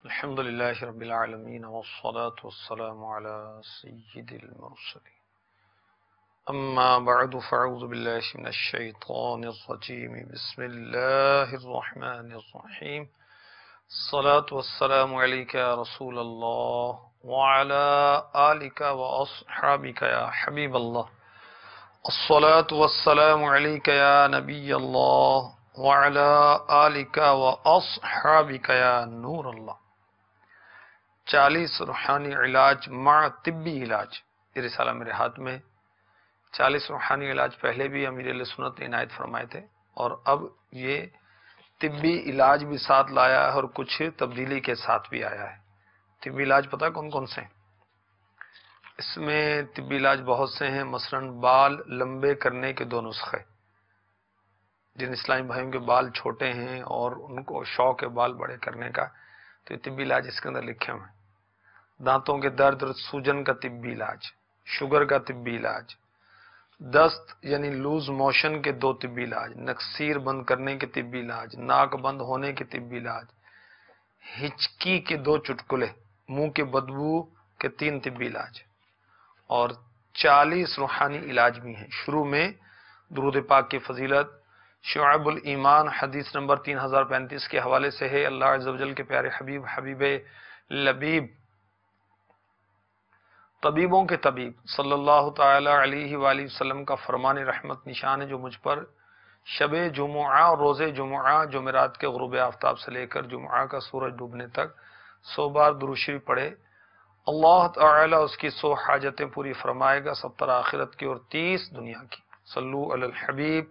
الحمد لله رب العالمين والصلاة والسلام على سيد المرسلين أما بعد فأعوذ بالله من الشيطان الرجيم بسم الله الرحمن الرحيم الصلاة والسلام عليك يا رسول الله وعلى آلك وأصحابك يا حبيب الله الصلاة والسلام عليك يا نبي الله وعلى آلك وأصحابك يا نور الله 40 روحانی علاج مع طبی علاج، یہ رسالہ میرے ہاتھ میں 40 روحانی علاج پہلے بھی امیر اہل سنت نے عنایت فرمائے تھے، اور اب یہ طبی علاج بھی ساتھ لایا ہے اور کچھ تبدیلی کے ساتھ بھی آیا ہے۔ طبی علاج پتہ کون کون سے ہیں؟ اس میں طبی علاج بہت سے ہیں، مثلا بال لمبے کرنے کے 2 نسخے، جن اسلامی بھائیوں کے بال چھوٹے ہیں اور ان کو شوق ہے بال بڑے کرنے کا، تو یہ طبی علاج اس کے اندر لکھے ہوئے ہیں۔ دانتوں کے درد اور سوجن کا طبی علاج، شوگر کا طبی علاج، دست یعنی لوز موشن کے 2 طبی علاج، نکسیر بند کرنے کے طبی علاج، ناک بند ہونے کے طبی علاج، ہچکی کے 2 چٹکلے، منہ کے بدبو کے 3 طبی علاج، اور 40 روحانی علاج بھی ہیں۔ شروع میں درود پاک کی فضیلت شعب الایمان حدیث نمبر 3035 کے حوالے سے ہے۔ اللہ عز و جل کے پیارے حبیب، حبیب لبیب، طبیبوں کے طبیب صلی اللہ تعالی علیہ وآلہ وسلم کا فرمان رحمت نشان ہے، جو مجھ پر شب جمعہ اور روز جمعہ جمعرات کے غروب آفتاب سے لے کر جمعہ کا سورج ڈوبنے تک 100 بار درود شریف پڑھے، اللہ تعالی اس کی 100 حاجتیں پوری فرمائے گا، 70 آخرت کی اور 30 دنیا کی۔ صلو علی الحبیب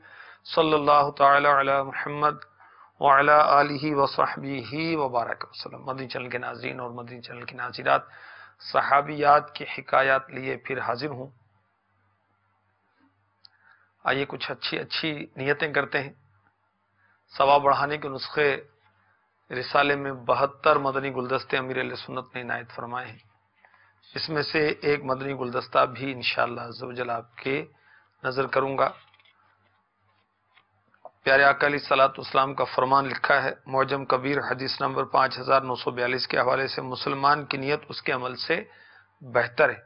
صلی اللہ تعالی علی محمد وعلی آلہ وصحبہ وبارک وسلم۔ مدنی چینل کے ناظرین اور مدنی چینل کی ناظرات، صحابیات کی حکایات لیے پھر حاضر ہوں۔ آئیے کچھ اچھی نیتیں کرتے ہیں۔ ثواب بڑھانے کے نسخے رسالے میں 72 مدنی گلدستے امیر اہل سنت نے عنایت فرمائے ہیں۔ اس میں سے ایک مدنی گلدستہ بھی انشاءاللہ عز و جل آپ کے نظر کروں گا۔ پیارے آقا علیہ الصلوۃ والسلام کا فرمان لکھا ہے، معجم کبیر حدیث نمبر 5942 کے حوالے سے، مسلمان کی نیت اس کے عمل سے بہتر ہے۔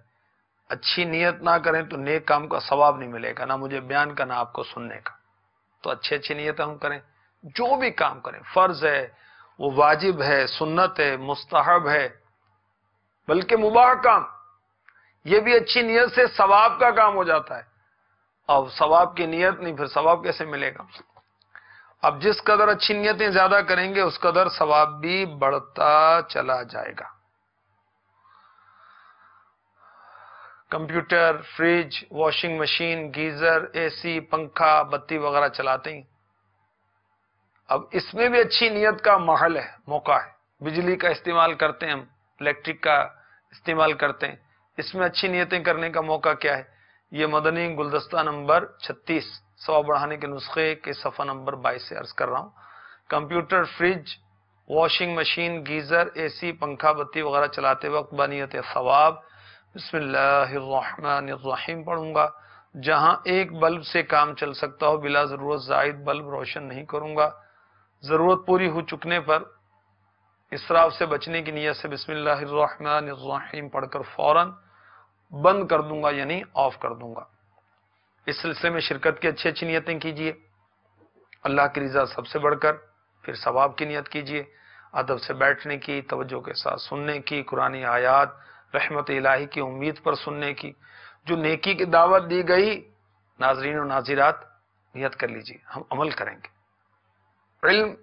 اچھی نیت نہ کریں تو نیک کام کا ثواب نہیں ملے گا، نہ مجھے بیان کا نہ آپ کو سننے کا۔ تو اچھی نیت ہم کریں، جو بھی کام کریں، فرض ہے، وہ واجب ہے، سنت ہے، مستحب ہے، بلکہ مباح کام، یہ بھی اچھی نیت سے ثواب کا کام ہو جاتا ہے۔ اب ثواب کی نیت نہیں، پھر ثواب کیسے ملے گا؟ اب جس قدر اچھی نیتیں زیادہ کریں گے اس قدر ثواب بھی بڑھتا چلا جائے گا۔ Computer, fridge, washing machine, geyser, A C, پنکھا، بتی وغیرہ چلاتے ہیں، اب اس میں بھی اچھی نیت کا محل ہے، موقع ہے۔ بجلی کا استعمال کرتے ہیں ہم، الیکٹرک کا استعمال کرتے ہیں، اس میں اچھی نیتیں کرنے کا موقع کیا ہے؟ یہ مدنی گلدستہ نمبر 36 ثواب بڑھانے کے نسخے کے صفحہ نمبر 22 سے عرض کر رہا ہوں۔ Computer, fridge, washing machine, geyser, A C, پنکھا، بتی وغیرہ چلاتے وقت بنیت ثواب بسم اللہ الرحمن الرحیم پڑھوں گا۔ جہاں ایک بلب سے کام چل سکتا ہو، بلا ضرورت زائد بلب روشن نہیں کروں گا۔ ضرورت پوری ہو چکنے پر اسراف سے بچنے کی نیت سے بسم اللہ الرحمن الرحیم پڑھ کر فوراً بند کر دوں گا، یعنی آف کر دوں گا۔ اس سلسلے میں شرکت کی اچھی نیتیں کیجیے، اللہ کی رضا سب سے بڑھ کر، پھر ثواب کی نیت کیجیے، ادب سے بیٹھنے کی، توجہ کے ساتھ سننے کی، قرآن آیات، رحمت الہی کی امید پر سننے کی، جو نیکی کی دعوت دی گئی، ناظرین و ناظرات نیت کر لیجیے، ہم عمل کریں گے۔ علم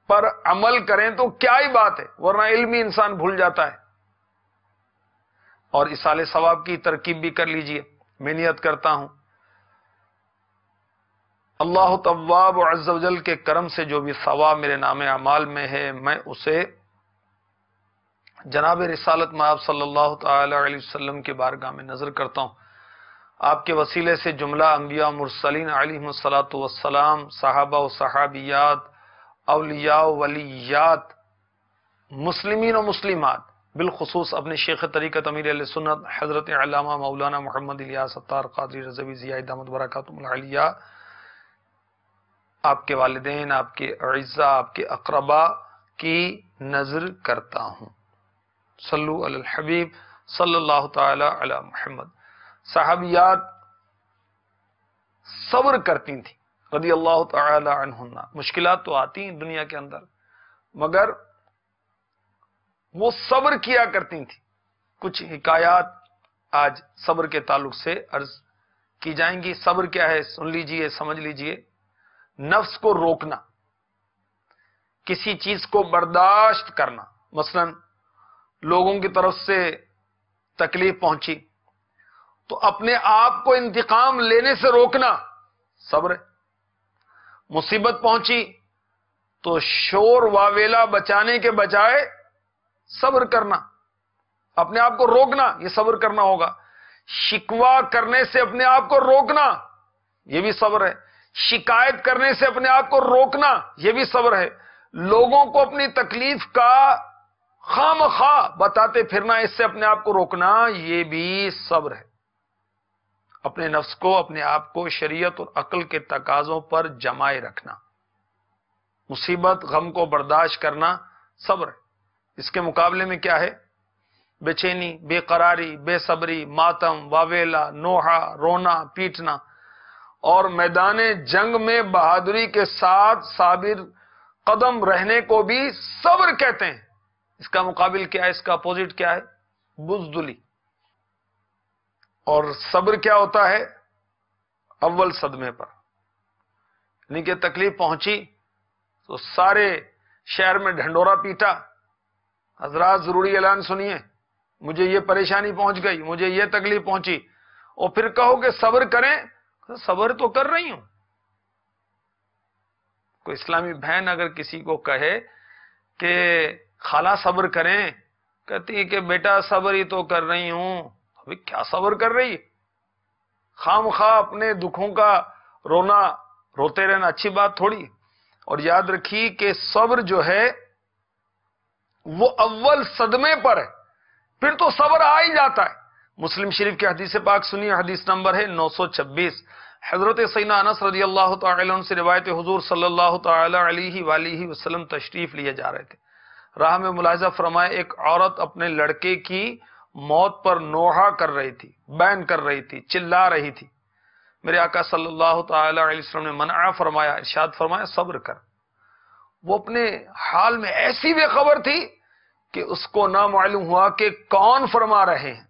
پر عمل کریں تو کیا ہی بات ہے، ورنہ علم ہی انسان بھول جاتا ہے۔ اور اصالہ ثواب کی ترکیب بھی کر لیجئے۔ میں نیت کرتا ہوں اللہ تواب عز و جل کے کرم سے جو بھی ثواب میرے نام اعمال میں ہے، میں اسے جناب رسالت مآب صلی اللہ تعالی علیہ وسلم کے بارگاہ میں نظر کرتا ہوں۔ آپ کے وسیلے سے جملہ انبیاء مرسلین علیہم الصلاۃ والسلام، صحابہ و صحابیات، اولیاء و ولیات، مسلمین و مسلمات، بالخصوص اپنے شیخ طریقت امیر اہل سنت حضرت علامہ مولانا محمد الیاس اتار قادری رضوی ضیاء دامت برکاتہم العالیہ، آپ کے والدین، آپ کے اعزاء، آپ کے اقرباء کی نظر کرتا ہوں۔ صلو علی الحبیب صلی اللہ تعالی علی محمد۔ صحابیات صبر کرتی تھیں رضی اللہ تعالی عنہن۔ مشکلات تو آتی ہیں دنیا کے اندر، مگر وہ صبر کیا کرتی تھیں۔ کچھ حکایات آج صبر کے تعلق سے عرض کی جائیں گی۔ صبر کیا ہے سن لیجئے، سمجھ لیجئے۔ نفس کو روکنا، کسی چیز کو برداشت کرنا۔ مثلا لوگوں کی طرف سے تکلیف پہنچی تو اپنے آپ کو انتقام لینے سے روکنا صبر ہے۔ مصیبت پہنچی تو شور واویلا بچانے کے بجائے صبر کرنا، اپنے آپ کو روکنا، یہ صبر کرنا ہوگا۔ شکوہ کرنے سے اپنے آپ کو روکنا، یہ بھی صبر ہے۔ شکایت کرنے سے اپنے آپ کو روکنا، یہ بھی صبر ہے۔ لوگوں کو اپنی تکلیف کا خام خواہ بتاتے پھرنا، اس سے اپنے آپ کو روکنا، یہ بھی صبر ہے۔ اپنے نفس کو، اپنے آپ کو شریعت اور عقل کے تقاضوں پر جمائے رکھنا، مصیبت غم کو برداشت کرنا صبر ہے۔ اس کے مقابلے میں کیا ہے؟ بے چینی، بے قراری، بے صبری، ماتم، واویلا، نوحہ، رونا پیٹنا، اور میدان جنگ میں بہادری کے ساتھ صابر قدم رہنے کو بھی صبر کہتے ہیں۔ اس کا مقابل کیا ہے؟ اس کا اپوزٹ کیا ہے؟ بزدلی۔ اور صبر کیا ہوتا ہے؟ اول صدمے پر، یعنی کہ تکلیف پہنچی تو سارے شہر میں ڈھنڈورا پیٹا، حضرات ضروری اعلان سنیے، مجھے یہ پریشانی پہنچ گئی، مجھے یہ تکلیف پہنچی، اور پھر کہو کہ صبر کریں۔ صبر تو کر رہی ہوں۔ کوئی اسلامی بہن اگر کسی کو کہے کہ خالہ صبر کریں، کہتی ہے کہ بیٹا صبر ہی تو کر رہی ہوں۔ ابھی کیا صبر کر رہی؟ خام خواہ اپنے دکھوں کا رونا، روتے رہنا اچھی بات تھوڑی۔ اور یاد رکھی کہ صبر جو ہے وہ اول صدمے پر ہے، پھر تو صبر آ ہی جاتا ہے۔ مسلم شریف کی حدیث پاک سنیے، حدیث نمبر ہے 926۔ حضرت سیدنا انس رضی اللہ تعالی عنہ سے روایت، حضور صلی اللہ تعالی علیہ وآلہ وسلم تشریف لیے جا رہے تھے۔ راہ میں ملاحظہ فرمائے ایک عورت اپنے لڑکے کی موت پر نوحہ کر رہی تھی، بین کر رہی تھی، چلا رہی تھی۔ میرے آقا صلی اللہ تعالی علیہ وسلم نے منع فرمایا، ارشاد فرمایا صبر کر۔ وہ اپنے حال میں ایسی بے خبر تھی کہ اس کو نہ معلوم ہوا کہ کون فرما رہے ہیں،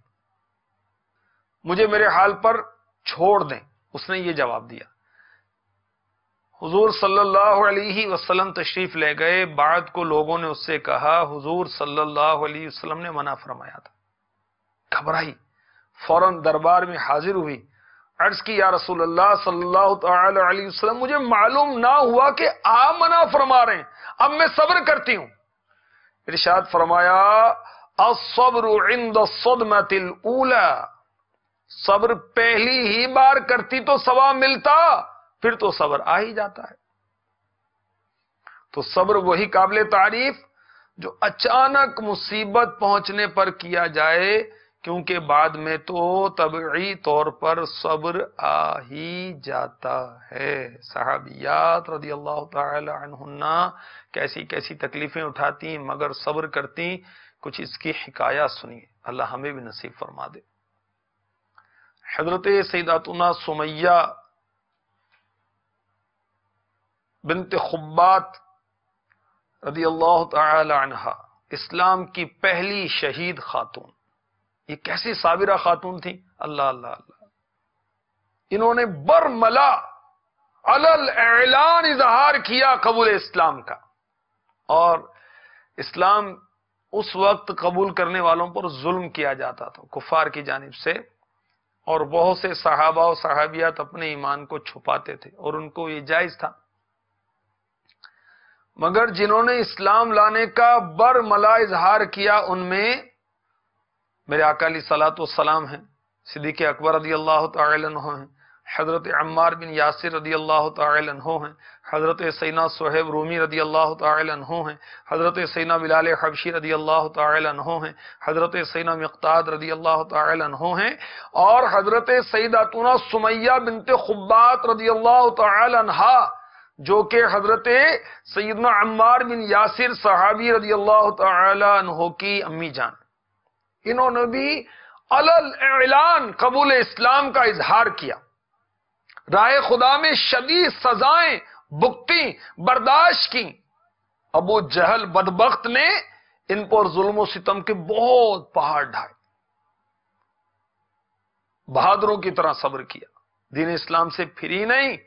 مجھے میرے حال پر چھوڑ دیں۔ اس نے یہ جواب دیا۔ حضور صلی اللہ علیہ وسلم تشریف لے گئے۔ بعد کو لوگوں نے اس سے کہا حضور صلی اللہ علیہ وسلم نے منع فرمایا تھا۔ گھبرائی، فوراً دربار میں حاضر ہوئی، عرض کی یا رسول اللہ صلی اللہ تعالی علیہ وسلم، مجھے معلوم نہ ہوا کہ آپ منع فرما رہے ہیں، اب میں صبر کرتی ہوں۔ ارشاد فرمایا الصبر عند الصدمۃ الاولی، صبر پہلی ہی بار کرتی تو ثواب ملتا، پھر تو صبر آ ہی جاتا ہے۔ تو صبر وہی قابل تعریف جو اچانک مصیبت پہنچنے پر کیا جائے، کیونکہ بعد میں تو طبعی طور پر صبر آ ہی جاتا ہے۔ صحابیات رضی اللہ تعالی عنہن کیسی کیسی تکلیفیں اٹھاتی مگر صبر کرتی۔ کچھ اس کی حکایات سنیے، اللہ ہمیں بھی نصیب فرما دے۔ حضرت سیداتنا سمیہ بنت خبات رضی اللہ تعالی عنہا، اسلام کی پہلی شہید خاتون، یہ کیسی صابرہ خاتون تھی، اللہ اللہ اللہ۔ انہوں نے برملا علی الاعلان اظہار کیا قبول اسلام کا، اور اسلام اس وقت قبول کرنے والوں پر ظلم کیا جاتا تھا کفار کی جانب سے، اور بہت سے صحابہ و صحابیات اپنے ایمان کو چھپاتے تھے اور ان کو یہ جائز تھا۔ مگر جنہوں نے اسلام لانے کا برملا اظہار کیا ان میں میرے آقا علیہ الصلوۃ والسلام ہیں، صدیق اکبر رضی اللہ تعالی عنہ ہیں، حضرت عمار بن یاسر رضی اللہ تعالی عنہ ہیں، حضرت سیدنا صہیب رومی رضی اللہ تعالی عنہ ہیں، حضرت سیدنا بلال حبشی رضی اللہ تعالی عنہ ہیں، حضرت سیدنا مقداد رضی اللہ تعالی عنہ ہیں، اور حضرت سیداتنا سمیہ بنت خبات رضی اللہ تعالی عنہا جو کہ حضرت سیدنا عمار بن یاسر صحابی رضی اللہ تعالی عنہ کی امی جان، انہوں نے بھی علل اعلان قبول اسلام کا اظہار کیا، راہ خدا میں شدید سزائیں بھگتی، برداشت کی۔ ابو جہل بدبخت نے ان پر ظلم و ستم کے بہت پہاڑ ڈھائے، بہادروں کی طرح صبر کیا، دین اسلام سے پھری نہیں،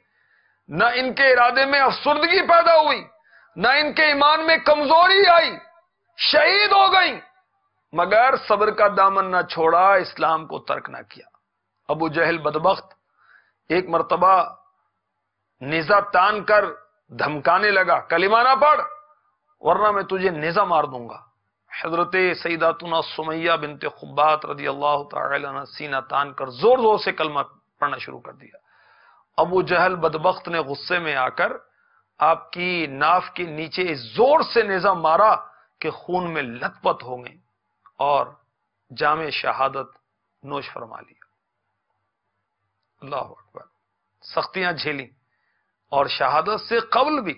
نہ ان کے ارادے میں افسردگی پیدا ہوئی، نہ ان کے ایمان میں کمزوری آئی، شہید ہو گئیں، مگر صبر کا دامن نہ چھوڑا، اسلام کو ترک نہ کیا۔ ابو جہل بدبخت ایک مرتبہ نیزہ تان کر دھمکانے لگا، کلمہ نہ پڑھ ورنہ میں تجھے نیزہ مار دوں گا۔ حضرت سیداتنا سمیہ بنت خبات رضی اللہ تعالی عنہ سینہ تان کر زور زور سے کلمہ پڑھنا شروع کر دیا۔ ابو جہل بدبخت نے غصے میں آ کر آپ کی ناف کے نیچے اس زور سے نیزہ مارا کہ خون میں لت پت ہو گئیں اور جام شہادت نوش فرما لیا۔ اللہ اکبر، سختیاں جھیلی اور شہادت سے قبل بھی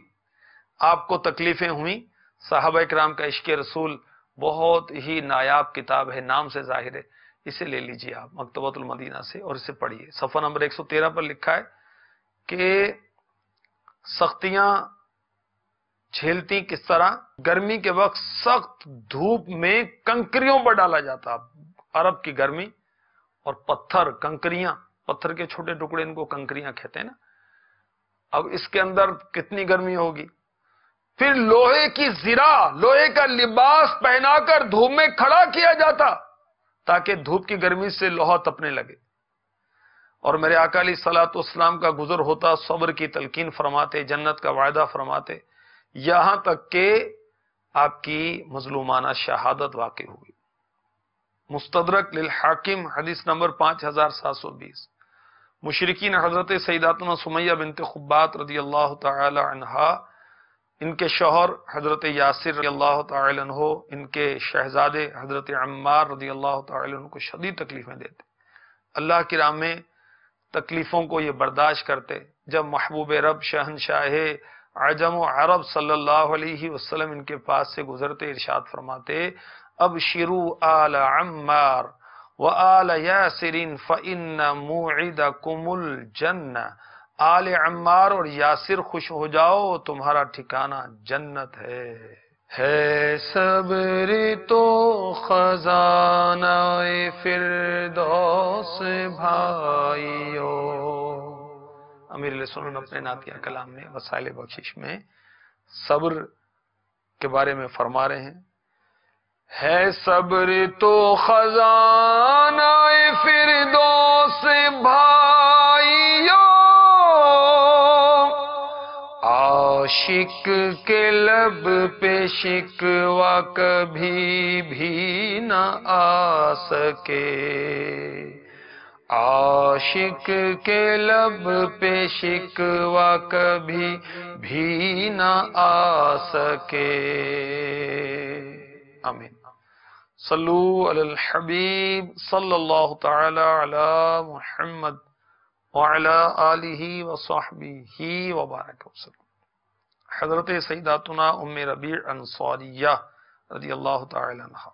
آپ کو تکلیفیں ہوئیں۔ صحابہ کرام کا عشق رسول بہت ہی نایاب کتاب ہے، نام سے ظاہر ہے، اسے لے لیجیے آپ مکتبۃ المدینہ سے اور اسے پڑھیے۔ صفحہ نمبر 113 پر لکھا ہے کہ سختیاں جھیلتی کس طرح، گرمی کے وقت سخت دھوپ میں کنکریوں پر ڈالا جاتا، عرب کی گرمی، اور پتھر، کنکریاں، پتھر کے چھوٹے ٹکڑے، ان کو کنکریاں کہتے ہیں نا، اب اس کے اندر کتنی گرمی ہوگی، پھر لوہے کی زرہ، لوہے کا لباس پہنا کر دھوپ میں کھڑا کیا جاتا تاکہ دھوپ کی گرمی سے لوہا تپنے لگے، اور میرے آقا علیہ الصلوۃ والسلام کا گزر ہوتا، صبر کی تلقین فرماتے، جنت کا وعدہ فرماتے، یہاں تک کہ آپ کی مظلومانہ شہادت واقع ہوئی۔ مستدرک للحاکم حدیث نمبر 5720۔ مشرکین حضرت سیداتنا سمیہ بنت خبات رضی اللہ تعالی عنہا، ان کے شوہر حضرت یاسر رضی اللہ تعالی عنہ، ان کے شہزادے حضرت عمار رضی اللہ تعالی عنہ کو شدید تکلیفیں دیتے، اللہ کی راہ میں تکلیفوں کو یہ برداشت کرتے۔ جب محبوب رب شہنشاہ عجم و عرب صلی اللہ علیہ وسلم ان کے پاس سے گزرتے، ارشاد فرماتے، ابشروا آل عمار وآل یاسر فإن موعدکم الجنہ، آل عمار اور یاسر خوش ہو جاؤ، تمہارا ٹھکانہ جنت ہے صبر تو خزانہ فردوس بھائیو۔ امیر علیہ سنن اپنے نعتیہ کلام میں وسائل بخشش میں صبر کے بارے میں فرما رہے ہیں، ہے صبر تو خزانہ فردوس بھائیو، عاشق کے لب پہ شکوہ کبھی بھی نہ آ سکے، عاشق کے لب پہ شکوہ کبھی بھی نہ آ سکے۔ آمین۔ صلو علی الحبیب صلی اللہ تعالی علی محمد وعلی آلہ وصحبہ وبارک وسلم۔ حضرت سیداتنا ام ربیع انصاریہ رضی اللہ تعالی عنہ،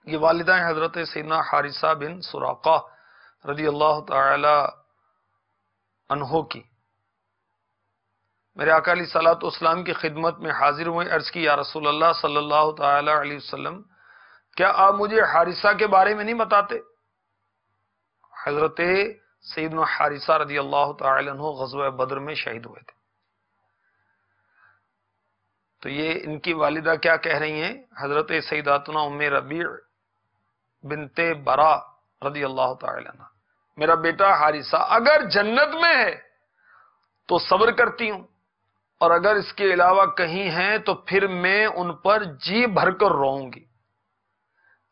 یہ والدہ ہیں حضرت سیدنا حارثہ بن سراقہ رضی اللہ تعالی عنہ کی۔ میرے آقا علیہ الصلوۃ والسلام کی خدمت میں حاضر ہوئے، عرض کی، یا رسول اللہ صلی اللہ تعالی علیہ وسلم، کیا آپ مجھے حارثہ کے بارے میں نہیں بتاتے؟ حضرت سیدنا حارثہ رضی اللہ تعالی عنہ غزوہ بدر میں شہید ہوئے تھے۔ تو یہ ان کی والدہ کیا کہہ رہی ہیں؟ حضرت سیداتنا ام ربیع بنت برا رضی اللہ تعالی عنہ، میرا بیٹا حارثہ اگر جنت میں ہے تو صبر کرتی ہوں، اور اگر اس کے علاوہ کہیں ہیں تو پھر میں ان پر جی بھر کر روؤں گی۔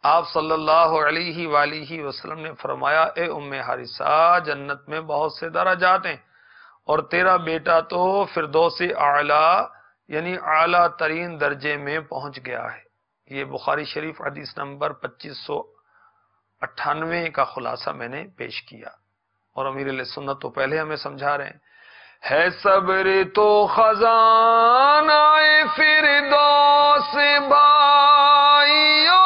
آپ صلی اللہ علیہ وآلہ وسلم نے فرمایا، اے ام حارثہ، جنت میں بہت سے درجات ہیں، اور تیرا بیٹا تو فردوس اعلیٰ یعنی اعلیٰ ترین درجے میں پہنچ گیا ہے۔ یہ بخاری شریف حدیث نمبر 2598 کا خلاصہ میں نے پیش کیا، اور امیر علیہ سنت تو پہلے ہمیں سمجھا رہے ہیں ہے صبر تو خزانہ فردوس بھائیو،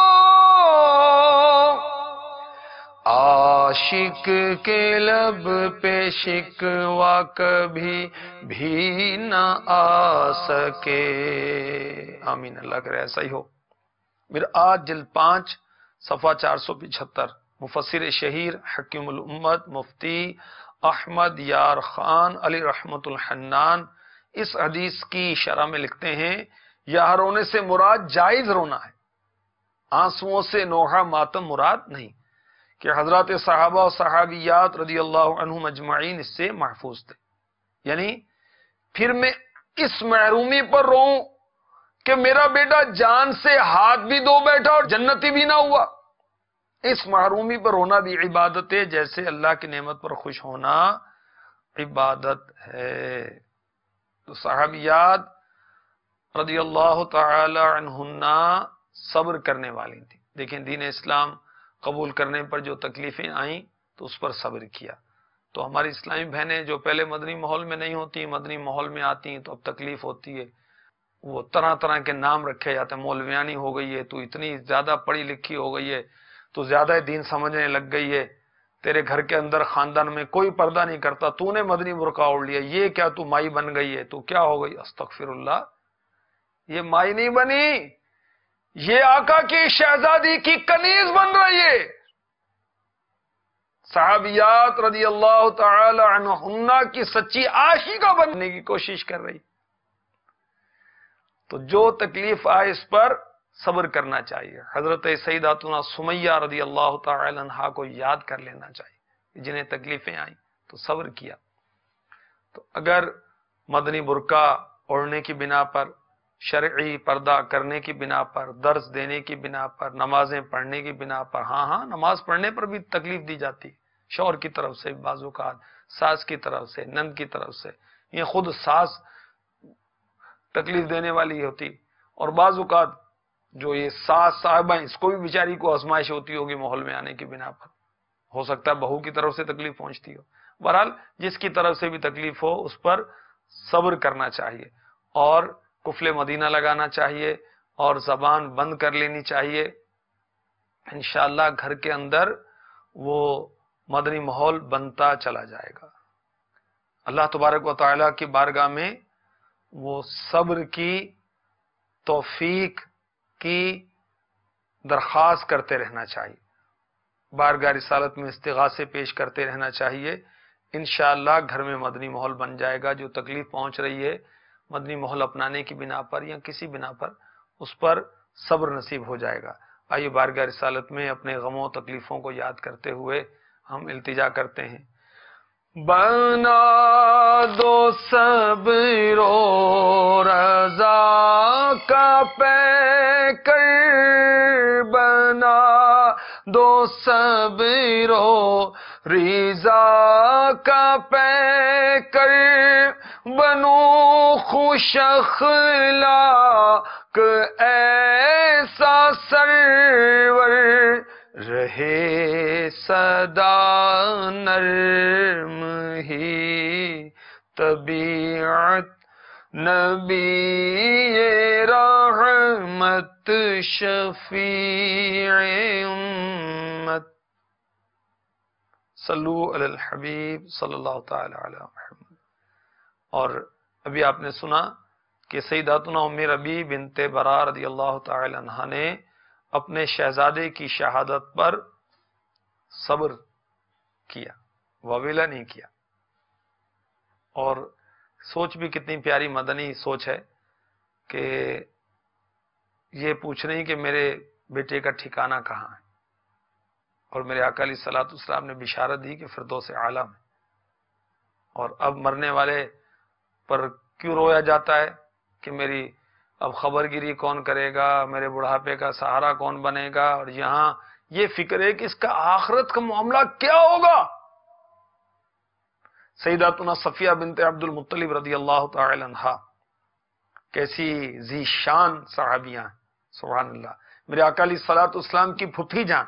عاشق کے لب پہ شکوہ کبھی بھی نہ آ سکے۔ آمین، اللہ کرے ایسا ہی ہو۔ مرآت جلد 5 صفحہ 475۔ مفسر شہیر حکیم الامت مفتی احمد یار خان علی رحمت الحنان اس حدیث کی شرح میں لکھتے ہیں، یہاں رونے سے مراد جائز رونا ہے، آنسوؤں سے نوحہ ماتم مراد نہیں، کہ حضرات صحابہ و صحابیات رضی اللہ عنہم اجمعین اس سے محفوظ تھے۔ یعنی پھر میں اس محرومی پر روؤں کہ میرا بیٹا جان سے ہاتھ بھی دھو بیٹھا اور جنتی بھی نہ ہوا، اس محرومی پر رونا بھی عبادت ہے، جیسے اللہ کی نعمت پر خوش ہونا عبادت ہے۔ تو صحابیات رضی اللہ تعالی عنہن صبر کرنے والی تھی۔ دیکھیں دین اسلام قبول کرنے پر جو تکلیفیں آئیں تو اس پر صبر کیا۔ تو ہماری اسلامی بہنیں جو پہلے مدنی ماحول میں نہیں ہوتی، مدنی ماحول میں آتی ہیں تو اب تکلیف ہوتی ہے، وہ طرح طرح کے نام رکھے جاتے ہیں، مولویانی ہو گئی ہے، تو اتنی زیادہ پڑھی لکھی ہو گئی ہے، تو زیادہ دین سمجھنے لگ گئی ہے، تیرے گھر کے اندر خاندان میں کوئی پردہ نہیں کرتا، تو نے مدنی برقع اوڑھ لیا، یہ کیا تو مائی بن گئی ہے، تو کیا ہو گئی؟ استغفر اللہ، یہ مائی نہیں بنی، یہ آقا کی شہزادی کی کنیز بن رہی ہے۔ صحابیات رضی اللہ تعالی عنہن کی سچی عاشقہ بننے کی کوشش کر رہی۔ تو جو تکلیف آئے اس پر صبر کرنا چاہیے۔ حضرت سیداتنا سمیہ رضی اللہ تعالی عنہا کو یاد کر لینا چاہیے، جنہیں تکلیفیں آئیں تو صبر کیا۔ تو اگر مدنی برقع اوڑھنے کی بنا پر، شرعی پردہ کرنے کی بنا پر، درس دینے کی بنا پر، نمازیں پڑھنے کی بنا پر، ہاں نماز پڑھنے پر بھی تکلیف دی جاتی، شوہر کی طرف سے، بعض اوقات ساس کی طرف سے، نند کی طرف سے، یہ خود ساس تکلیف دینے والی ہوتی، اور بعض اوقات جو یہ ساس صاحبہ اس کو بھی بیچاری کو آزمائش ہوتی ہوگی ماحول میں آنے کی بنا پر، ہو سکتا ہے بہو کی طرف سے تکلیف پہنچتی ہو۔ بہرحال جس کی طرف سے بھی تکلیف ہو اس پر صبر کرنا چاہیے، اور قفل مدینہ لگانا چاہیے، اور زبان بند کر لینی چاہیے۔ انشاءاللہ گھر کے اندر وہ مدنی ماحول بنتا چلا جائے گا۔ اللہ تبارک و تعالیٰ کی بارگاہ میں وہ صبر کی توفیق کی درخواست کرتے رہنا چاہیے، بارگاہ رسالت میں استغاثے پیش کرتے رہنا چاہیے۔ انشاءاللہ گھر میں مدنی ماحول بن جائے گا۔ جو تکلیف پہنچ رہی ہے مدنی ماحول اپنانے کی بنا پر یا کسی بنا پر، اس پر صبر نصیب ہو جائے گا۔ آئیے بارگاہ رسالت میں اپنے غموں و تکلیفوں کو یاد کرتے ہوئے ہم التجا کرتے ہیں۔ بنا دو صبر و رضا کا پیکر، بنا دو صبر و رضا کا پیکر، بنو خوش اخلاق ایسا سرور، رہے صدا نرم ہی طبیعت، نبی رحمت شفیع امت، صلو علی الحبیب صلی اللہ تعالی علی محمد۔ اور ابھی آپ نے سنا کہ سیداتنا ام ربیع بنت برا رضی اللہ تعالی عنہا نے اپنے شہزادے کی شہادت پر صبر کیا، واویلا نہیں کیا۔ اور سوچ بھی کتنی پیاری مدنی سوچ ہے کہ یہ پوچھ رہی کہ میرے بیٹے کا ٹھکانہ کہاں ہے، اور میرے آقا علیہ الصلوۃ والسلام نے بشارت دی کہ فردوس اعلیٰ میں۔ اور اب مرنے والے پر کیوں رویا جاتا ہے کہ میری اب خبر گیری کون کرے گا، میرے بڑھاپے کا سہارا کون بنے گا، اور یہاں یہ فکر ہے کہ اس کا آخرت کا معاملہ کیا ہوگا۔ سیداتنا صفیہ بنت عبد المطلب رضی اللہ تعالی عنہا کیسی ذی شان صحابیاں، سبحان اللہ، میرے آقا علیہ الصلوۃ والسلام کی پھوپھی جان،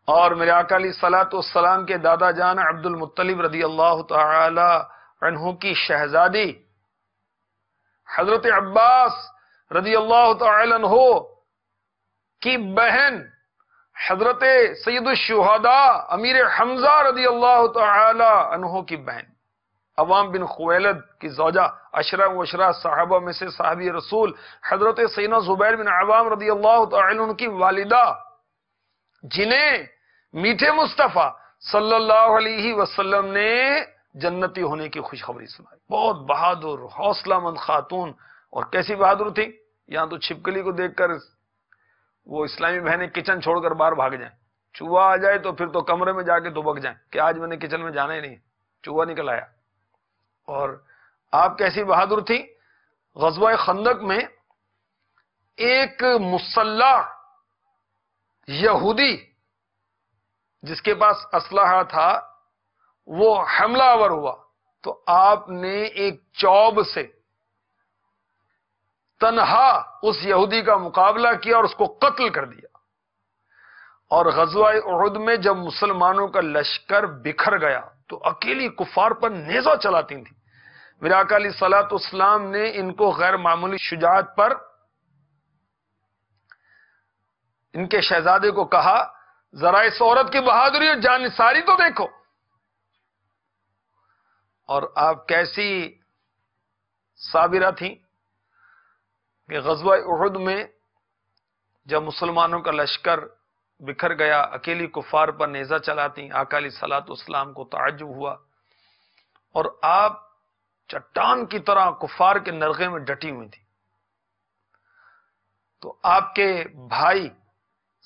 اور میرے آقا علیہ الصلوۃ والسلام کے دادا جان عبد المطلب رضی اللہ تعالی عنہ کی شہزادی حضرت عباس رضی اللہ تعالی عنہ کی بہن حضرت سید الشہداء امیر حمزہ رضی اللہ تعالی عنہ کی بہن عوام بن خویلد کی زوجہ عشرہ مبشرہ صحابہ میں سے صحابی رسول حضرت سیدنا زبیر بن عوام رضی اللہ تعالی عنہ کی والدہ، جنہیں میٹھے مصطفیٰ صلی اللہ علیہ وسلم نے جنتی ہونے کی خوشخبری سنائی۔ بہت بہادر حوصلہ مند خاتون، اور کیسی بہادر تھی، یہاں تو چھپکلی کو دیکھ کر وہ اسلامی بہنیں کچن چھوڑ کر باہر بھاگ جائیں، چوہا آ جائے تو پھر تو کمرے میں جا کے دبک جائیں کہ آج میں نے کچن میں جانا ہی نہیں، چوہا نکل آیا۔ اور آپ کیسی بہادر تھی، غزوہ خندق میں ایک مسلح یہودی جس کے پاس اسلحہ تھا وہ حملہ آور ہوا تو آپ نے ایک چوب سے تنہا اس یہودی کا مقابلہ کیا اور اس کو قتل کر دیا۔ اور غزوہ احد میں جب مسلمانوں کا لشکر بکھر گیا تو اکیلی کفار پر نیزہ چلاتی تھی، میرے آقا علیہ الصلوۃ والسلام نے ان کو غیر معمولی شجاعت پر ان کے شہزادے کو کہا ذرا اس عورت کی بہادری اور جانثاری تو دیکھو۔ اور آپ کیسی صابرہ تھیں کہ غزوہ احد میں جب مسلمانوں کا لشکر بکھر گیا اکیلی کفار پر نیزہ چلاتی، آقا علیہ الصلوۃ والسلام کو تعجب ہوا اور آپ چٹان کی طرح کفار کے نرغے میں ڈٹی ہوئی تھی۔ تو آپ کے بھائی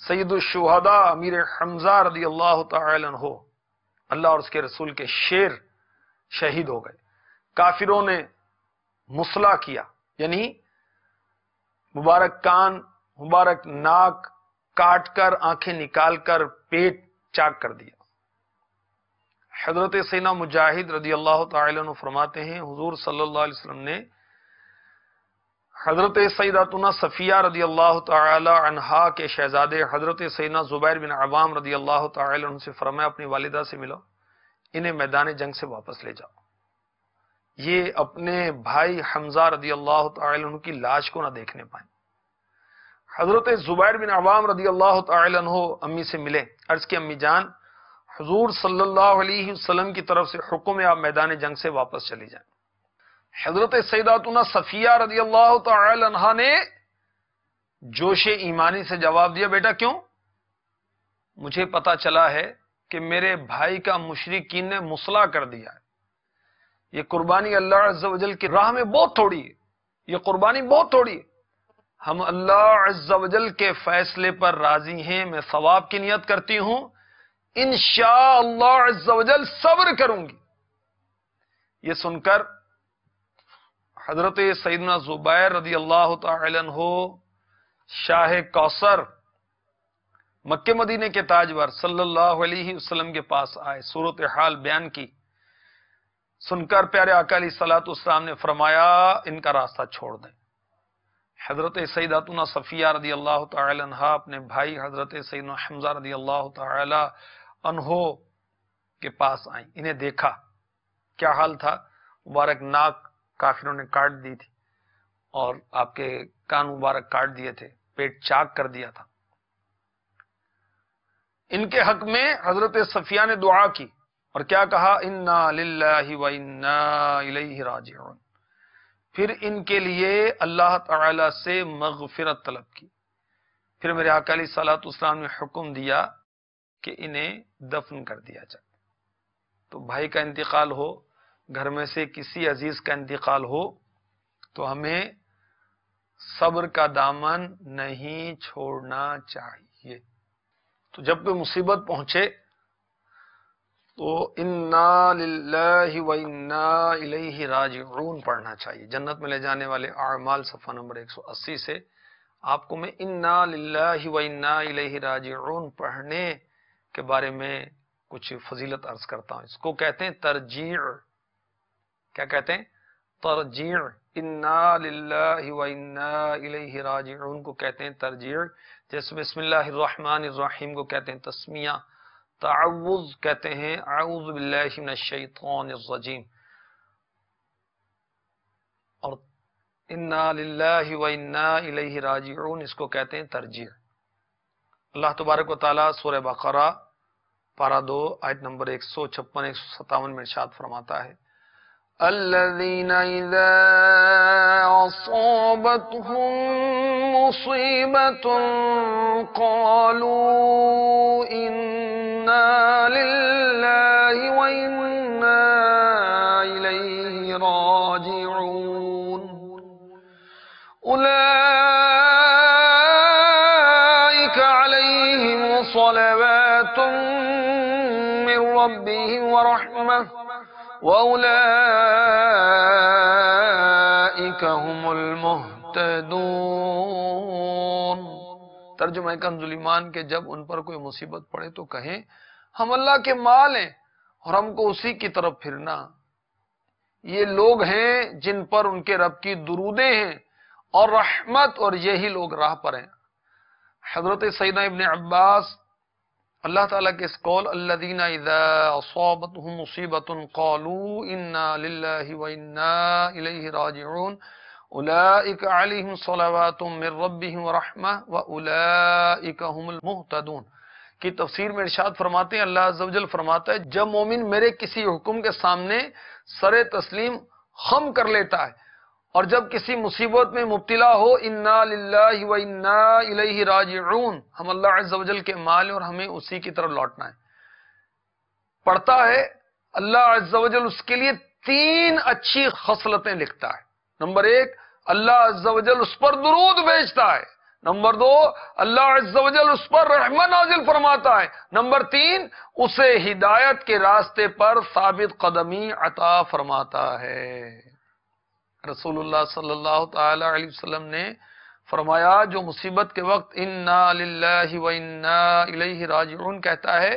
سید الشہداء امیر حمزہ رضی اللہ تعالی عنہ، اللہ اور اس کے رسول کے شیر، شہید ہو گئے۔ کافروں نے مسلح کیا، یعنی مبارک کان مبارک ناک کاٹ کر آنکھیں نکال کر پیٹ چاک کر دیا۔ حضرت سیدنا مجاہد رضی اللہ تعالی عنہ فرماتے ہیں حضور صلی اللہ علیہ وسلم نے حضرت سیداتنا صفیہ رضی اللہ تعالی عنہا کے شہزادے حضرت سیدنا زبیر بن عوام رضی اللہ تعالی عنہ سے فرمایا اپنی والدہ سے ملو، انہیں میدان جنگ سے واپس لے جاؤ، یہ اپنے بھائی حمزہ رضی اللہ تعالی عنہ کی لاش کو نہ دیکھنے پائیں۔ حضرت زبیر بن عوام رضی اللہ تعالی عنہ امی سے ملے، عرض کی امی جان حضور صلی اللہ علیہ وسلم کی طرف سے حکم ہے آپ میدان جنگ سے واپس چلی جائیں۔ حضرت سیداتنا صفیہ رضی اللہ تعالی عنہا نے جوش ایمانی سے جواب دیا بیٹا کیوں؟ مجھے پتا چلا ہے کہ میرے بھائی کا مشرکین نے مسلح کر دیا ہے، یہ قربانی اللہ عز و جل کی راہ میں بہت تھوڑی ہے، یہ قربانی بہت تھوڑی ہے، ہم اللہ عز و جل کے فیصلے پر راضی ہیں، میں ثواب کی نیت کرتی ہوں، انشاءاللہ عز و جل صبر کروں گی۔ یہ سن کر حضرت سیدنا زبیر رضی اللہ تعالی عنہ شاہ کوثر مکہ مدینے کے تاجور صلی اللہ علیہ وسلم کے پاس آئے، صورتحال بیان کی، سن کر پیارے آقا علیہ الصلوۃ والسلام نے فرمایا ان کا راستہ چھوڑ دیں۔ حضرت سیداتنا صفیہ رضی اللہ تعالی عنہا اپنے بھائی حضرت سیدنا حمزہ رضی اللہ تعالی عنہ کے پاس آئیں، انہیں دیکھا، کیا حال تھا؟ مبارک ناک کافروں نے کاٹ دی تھی اور آپ کے کان مبارک کاٹ دیے تھے، پیٹ چاک کر دیا تھا۔ ان کے حق میں حضرت صفیہ نے دعا کی اور کیا کہا؟ انا للہ و انا الیہ راجعون، پھر ان کے لیے اللہ تعالی سے مغفرت طلب کی۔ پھر میرے آقا علیہ الصلوۃ والسلام نے حکم دیا کہ انہیں دفن کر دیا جائے۔ تو بھائی کا انتقال ہو، گھر میں سے کسی عزیز کا انتقال ہو تو ہمیں صبر کا دامن نہیں چھوڑنا چاہیے۔ تو جب کوئی مصیبت پہنچے تو انا للہ و انا الیہ راجعون پڑھنا چاہیے۔ جنت میں لے جانے والے اعمال صفحہ نمبر 180 سے آپ کو میں انا للہ و انا الیہ راجعون پڑھنے کے بارے میں کچھ فضیلت عرض کرتا ہوں۔ اس کو کہتے ہیں ترجیع۔ کیا کہتے ہیں؟ ترجیع۔ انا للہ و انا الیہ راجعون کو کہتے ہیں ترجیع، جیسے بسم اللہ الرحمن الرحیم کو کہتے ہیں انا للہ و انا الیہ راجعون، اس کو کہتے ہیں ترجیح۔ اللہ تبارک و تعالیٰ سورہ بقرہ پارہ 2 آیت نمبر 156 157 میں ارشاد فرماتا ہے، الذین اذا اصابتهم مصیبۃ قالوا انا للہ و انا الیہ راجعون، اولئک علیہم صلوات من ربهم ورحمہ وَأُولَئِكَ هُمُ الْمُهْتَدُونَ۔ ترجمہ کنز ایمان کہ جب ان پر کوئی مصیبت پڑے تو کہیں ہم اللہ کے مال ہیں اور ہم کو اسی کی طرف پھرنا، یہ لوگ ہیں جن پر ان کے رب کی درودیں ہیں اور رحمت، اور یہی لوگ راہ پر ہیں۔ حضرت سیدنا ابن عباس اللہ تعالیٰ کے اس قول الذین اذا اصابتهم مصیبۃ قالوا انا للہ و انا الیہ راجعون اولئک علیہم صلوات من ربهم ورحمہ واولئک هم المہتدون کی تفسیر میں ارشاد فرماتے ہیں، اللہ عز و جل فرماتا ہے جب مومن میرے کسی حکم کے سامنے سر تسلیم خم کر لیتا ہے اور جب کسی مصیبت میں مبتلا ہو، انا للہ و انا الیہ راجعون، ہم اللہ عز و جل کے مال اور ہمیں اسی کی طرف لوٹنا ہے، پڑھتا ہے اللہ عز و جل اس کے لیے 3 اچھی خصلتیں لکھتا ہے۔ نمبر 1، اللہ عز و جل اس پر درود بھیجتا ہے۔ نمبر 2، اللہ عز و جل اس پر رحمت نازل فرماتا ہے۔ نمبر 3، اسے ہدایت کے راستے پر ثابت قدمی عطا فرماتا ہے۔ رسول اللہ صلی اللہ تعالی علیہ وسلم نے فرمایا جو مصیبت کے وقت انا للہ و انا الیہ راجعون کہتا ہے،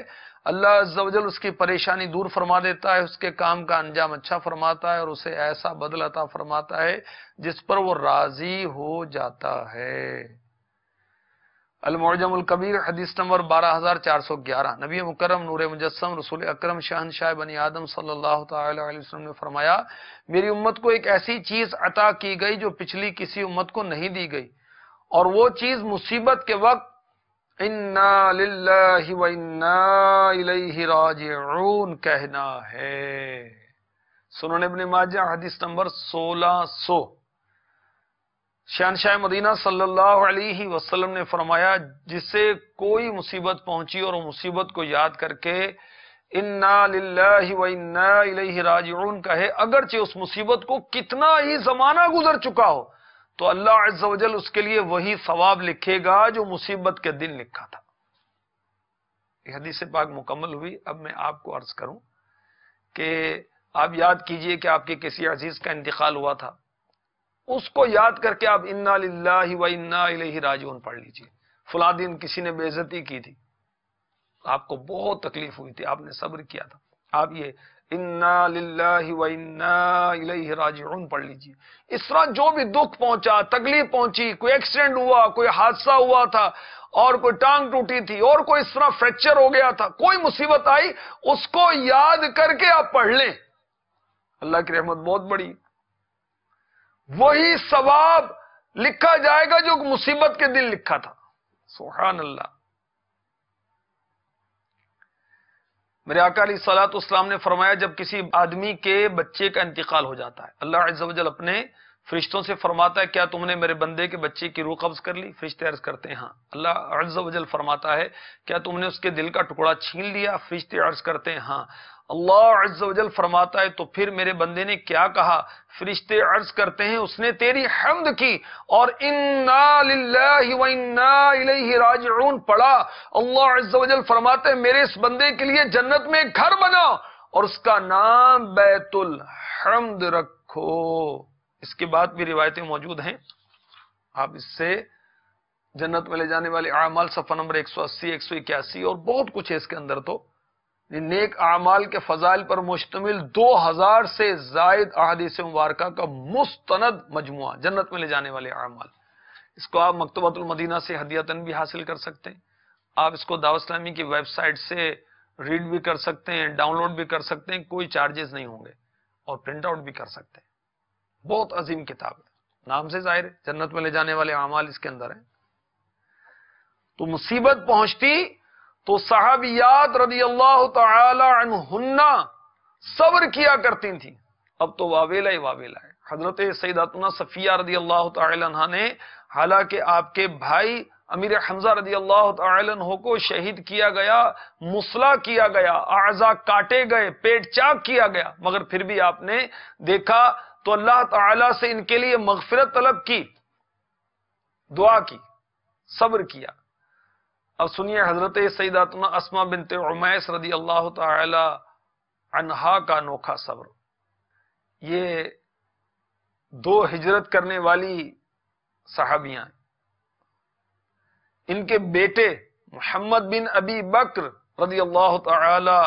اللہ عز و جل اس کی پریشانی دور فرما دیتا ہے، اس کے کام کا انجام اچھا فرماتا ہے اور اسے ایسا بدل عطا فرماتا ہے جس پر وہ راضی ہو جاتا ہے۔ المعجم الکبیر حدیث نمبر 12411، نبی مکرم نور مجسم رسول اکرم شہنشاہ بنی آدم صلی اللہ تعالی علیہ وسلم نے فرمایا میری امت کو ایک ایسی چیز عطا کی گئی جو پچھلی کسی امت کو نہیں دی گئی، اور وہ چیز مصیبت کے وقت انا للہ و انا الیہ راجعون کہنا ہے۔ سنن ابن ماجہ حدیث نمبر 1600، شہنشاہ مدینہ صلی اللہ علیہ وسلم نے فرمایا جسے کوئی مصیبت پہنچی اور وہ مصیبت کو یاد کر کے انا للہ و انا الیہ راجعون کہے، اگرچہ اس مصیبت کو کتنا ہی زمانہ گزر چکا ہو تو اللہ عز و جل اس کے لیے وہی ثواب لکھے گا جو مصیبت کے دن لکھا تھا۔ یہ حدیث پاک مکمل ہوئی۔ اب میں آپ کو عرض کروں کہ آپ یاد کیجئے کہ آپ کے کسی عزیز کا انتقال ہوا تھا، اس کو یاد کر کے آپ انا للہ و انا الیہ راجعون پڑھ لیجئے۔ فلاں دن کسی نے بے عزتی کی تھی، آپ کو بہت تکلیف ہوئی تھی، آپ نے صبر کیا تھا، آپ یہ انا للہ و انا الیہ راجعون پڑھ لیجئے۔ اس طرح جو بھی دکھ پہنچا، تکلیف پہنچی، کوئی ایکسیڈنٹ ہوا، کوئی حادثہ ہوا تھا اور کوئی ٹانگ ٹوٹی تھی اور کوئی اس طرح فریکچر ہو گیا تھا، کوئی مصیبت آئی، اس کو یاد کر کے آپ پڑھ لیں، اللہ کی رحمت بہت بڑی، وہی ثواب لکھا جائے گا جو مصیبت کے دن لکھا تھا۔ سبحان اللہ۔ میرے آقا علیہ الصلوۃ والسلام نے فرمایا جب کسی آدمی کے بچے کا انتقال ہو جاتا ہے، اللہ عز و جل اپنے فرشتوں سے فرماتا ہے کیا تم نے میرے بندے کے بچے کی روح قبض کر لی؟ فرشتے عرض کرتے ہیں ہاں۔ اللہ عز و جل فرماتا ہے کیا تم نے اس کے دل کا ٹکڑا چھین لیا؟ فرشتے عرض کرتے ہیں ہاں۔ اللہ عز و جل فرماتا ہے تو پھر میرے بندے نے کیا کہا؟ فرشتے عرض کرتے ہیں اس نے تیری حمد کی اور انا للہ و انا الیہ راجعون پڑھا۔ اللہ عز و جل فرماتے ہیں میرے اس بندے کے لیے جنت میں ایک گھر بنا اور اس کا نام بیت الحمد رکھو۔ اس کے بعد بھی روایتیں موجود ہیں، آپ اس سے جنت میں لے جانے والے اعمال صفحہ نمبر 180 181 اور بہت کچھ ہے اس کے اندر، تو نیک اعمال کے فضائل پر مشتمل 2000 سے زائد احادیث مبارکہ کا مستند مجموعہ جنت میں لے جانے والے اعمال۔ اس کو آپ مکتبۃ المدینہ سے ہدیۃً بھی حاصل کر سکتے ہیں، آپ اس کو دعوت اسلامی کی ویب سائٹ سے ریڈ بھی کر سکتے ہیں، ڈاؤن لوڈ بھی کر سکتے ہیں، کوئی چارجز نہیں ہوں گے، اور پرنٹ آؤٹ بھی کر سکتے ہیں۔ بہت عظیم کتاب ہے، نام سے ظاہر ہے جنت میں لے جانے والے اعمال اس کے اندر ہیں. تو مصیبت پہنچتی تو صحابیات رضی اللہ تعالی عنہن صبر کیا کرتی تھیں. اب تو واویلا ہی واویلا ہے. حضرت سیداتنا صفیہ رضی اللہ تعالی عنہ نے حالانکہ آپ کے بھائی امیر حمزہ رضی اللہ تعالی عنہ کو شہید کیا گیا، مسلح کیا گیا، اعضاء کاٹے گئے، پیٹ چاک کیا گیا، مگر پھر بھی آپ نے دیکھا تو اللہ تعالی سے ان کے لیے مغفرت طلب کی، دعا کی، صبر کیا. اب سنیے حضرت سیداتنا اسماء بنت عمیس رضی اللہ تعالی عنہا کا انوکھا صبر. یہ 2 ہجرت کرنے والی صحابیاں، ان کے بیٹے محمد بن ابی بکر رضی اللہ تعالی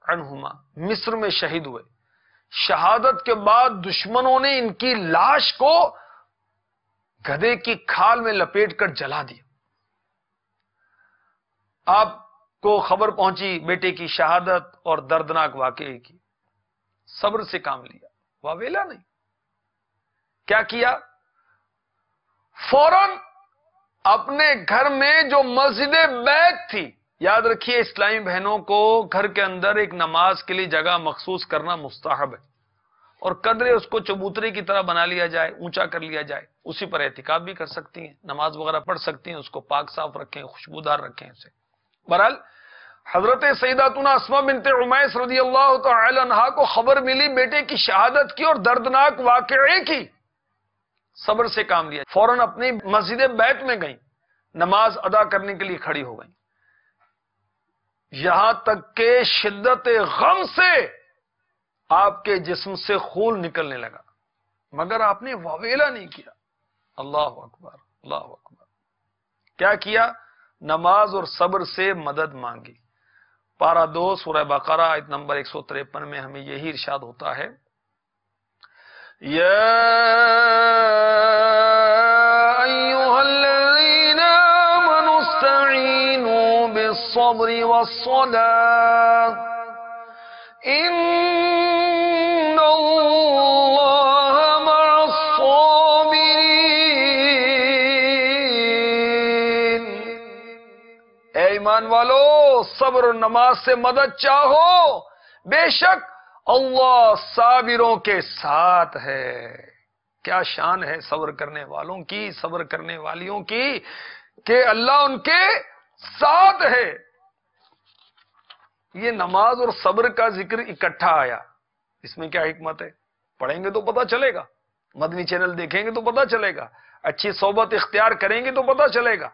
عنہما مصر میں شہید ہوئے. شہادت کے بعد دشمنوں نے ان کی لاش کو گدھے کی کھال میں لپیٹ کر جلا دیا. آپ کو خبر پہنچی بیٹے کی شہادت اور دردناک واقعے کی، صبر سے کام لیا، واویلا نہیں. کیا کیا؟ فوراً اپنے گھر میں جو مسجد بیت تھی، یاد رکھیے اسلامی بہنوں کو گھر کے اندر ایک نماز کے لیے جگہ مخصوص کرنا مستحب ہے، اور قدرے اس کو چبوترے کی طرح بنا لیا جائے، اونچا کر لیا جائے، اسی پر اعتکاف بھی کر سکتی ہیں، نماز وغیرہ پڑھ سکتی ہیں، اس کو پاک صاف رکھیں، خوشبودار رکھیں اسے. بہرحال حضرت سیداتنا اسماء بنت عمیس رضی اللہ تعالی عنہا کو خبر ملی بیٹے کی شہادت کی اور دردناک واقعے کی. صبر سے کام لیا، فوراً اپنی مسجد بیت میں گئیں، نماز ادا کرنے کے لیے کھڑی ہو گئیں. یہاں تک کہ شدت غم سے آپ کے جسم سے خون نکلنے لگا، مگر آپ نے واویلا نہیں کیا. اللہ اکبر، اللہ اکبر. کیا کیا؟ نماز اور صبر سے مدد مانگی. پارہ 2 سورہ بقرہ آیت نمبر 153 میں ہمیں یہی ارشاد ہوتا ہے، یا ایھا الذین آمنوا استعینوا بالصبر والصلاۃ ان اللہ مع الصابرین. اے ایمان والو، صبر اور نماز سے مدد چاہو، بے شک اللہ صابروں کے ساتھ ہے. کیا شان ہے صبر کرنے والوں کی، صبر کرنے والیوں کی، کہ اللہ ان کے ساتھ ہے. یہ نماز اور صبر کا ذکر اکٹھا آیا، اس میں کیا حکمت ہے؟ پڑھیں گے تو پتہ چلے گا، مدنی چینل دیکھیں گے تو پتہ چلے گا، اچھی صحبت اختیار کریں گے تو پتہ چلے گا.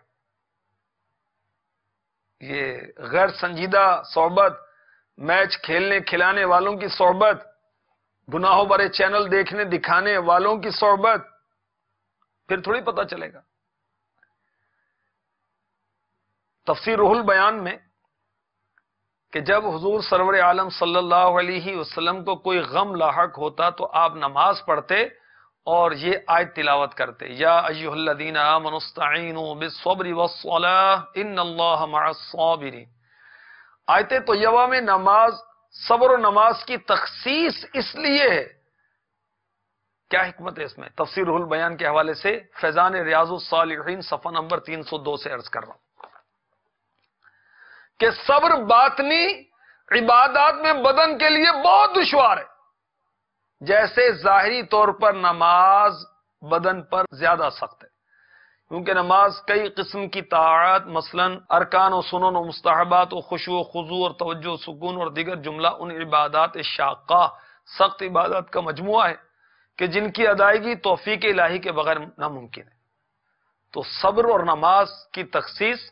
یہ غیر سنجیدہ صحبت، میچ کھیلنے کھلانے والوں کی صحبت، گناہوں بھرے چینل دیکھنے دکھانے والوں کی صحبت، پھر تھوڑی پتہ چلے گا. تفسیر روح البیان میں کہ جب حضور سرور عالم صلی اللہ علیہ وسلم کو کوئی غم لاحق ہوتا تو آپ نماز پڑھتے اور یہ آیت تلاوت کرتے، یا ایھا الذین آمنوا استعینوا بالصبر والصلاۃ ان اللہ مع الصابرین. آیت طیبہ میں نماز، صبر و نماز کی تخصیص اس لیے ہے. کیا حکمت ہے اس میں؟ تفسیر روح البیان کے حوالے سے فیضان ریاض الصالحین صفحہ نمبر 302 سے عرض کر رہا ہوں کہ صبر باطنی عبادات میں بدن کے لیے بہت دشوار ہے، جیسے ظاہری طور پر نماز بدن پر زیادہ سخت ہے، کیونکہ نماز کئی قسم کی طاعات مثلا ارکان و سنن و مستحبات و خشوع و خضوع اور توجہ و سکون اور دیگر جملہ ان عبادات شاقہ، سخت عبادات کا مجموعہ ہے کہ جن کی ادائیگی توفیق الہی کے بغیر ناممکن ہے. تو صبر اور نماز کی تخصیص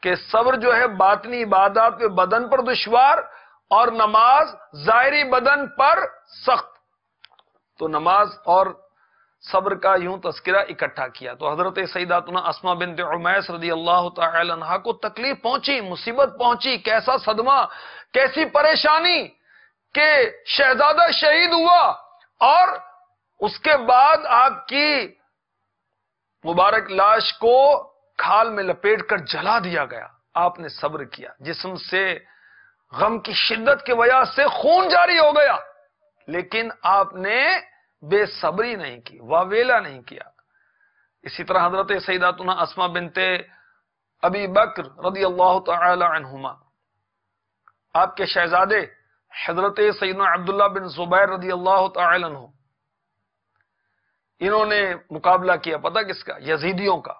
کہ صبر جو ہے باطنی عبادات پہ بدن پر دشوار اور نماز ظاہری بدن پر سخت. تو نماز اور صبر کا یوں تذکرہ اکٹھا کیا. تو حضرت سیداتنا اسماء بنت عمیس رضی اللہ تعالی عنہا کو تکلیف پہنچی، مصیبت پہنچی، کیسا صدمہ، کیسی پریشانی کہ شہزادہ شہید ہوا اور اس کے بعد آپ کی مبارک لاش کو کھال میں لپیٹ کر جلا دیا گیا. آپ نے صبر کیا، جسم سے غم کی شدت کی وجہ سے خون جاری ہو گیا، لیکن آپ نے بے صبری نہیں کی، واویلا نہیں کیا۔ اسی طرح حضرت سیداتنا اسما بنت ابی بکر رضی اللہ تعالی عنہما، آپ کے شہزادے حضرت سیدنا عبداللہ بن زبیر رضی اللہ تعالی عنہ، انہوں نے مقابلہ کیا پتہ کس کا؟ یزیدیوں کا۔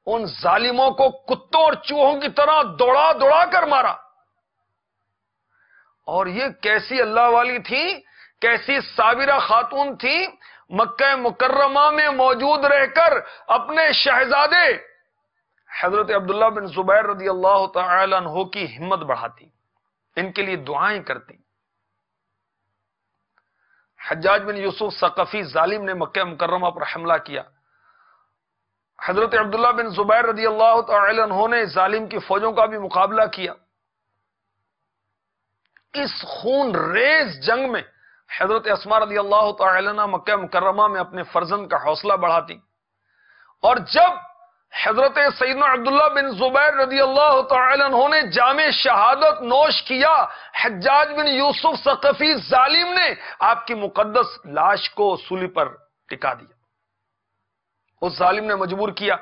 ان ظالموں کو کتوں اور چوہوں کی طرح دوڑا دوڑا کر مارا۔ اور یہ کیسی اللہ والی تھی، کیسی صابرہ خاتون تھی، مکہ مکرمہ میں موجود رہ کر اپنے شہزادے حضرت عبداللہ بن زبیر رضی اللہ تعالی عنہ کی ہمت بڑھاتی، ان کے لیے دعائیں کرتی۔ حجاج بن یوسف ثقفی ظالم نے مکہ مکرمہ پر حملہ کیا، حضرت عبداللہ بن زبیر رضی اللہ تعالی عنہ نے ظالم کی فوجوں کا بھی مقابلہ کیا۔ اس خون ریز جنگ میں حضرت اسما رضی اللہ تعالی عنہ مکہ مکرمہ میں اپنے فرزند کا حوصلہ بڑھاتی، اور جب حضرت سیدنا عبداللہ بن زبیر رضی اللہ تعالی عنہ نے جام شہادت نوش کیا، حجاج بن یوسف ثقفی ظالم نے آپ کی مقدس لاش کو سولی پر ٹکا دیا۔ اس ظالم نے مجبور کیا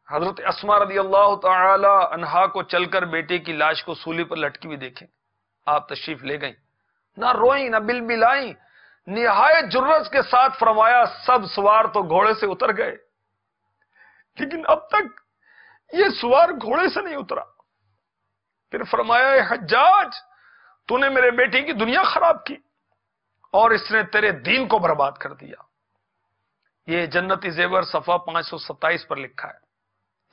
حضرت اسما رضی اللہ تعالی عنہا کو چل کر بیٹے کی لاش کو سولی پر لٹکی بھی دیکھیں۔ آپ تشریف لے گئیں، نہ روئیں نہ بلبلائیں، نہایت جرأت کے ساتھ فرمایا سب سوار تو گھوڑے سے اتر گئے، لیکن اب تک یہ سوار گھوڑے سے نہیں اترا۔ پھر فرمایا اے حجاج، تو نے میرے بیٹے کی دنیا خراب کی اور اس نے تیرے دین کو برباد کر دیا۔ یہ جنتی زیور صفحہ 527 پر لکھا ہے۔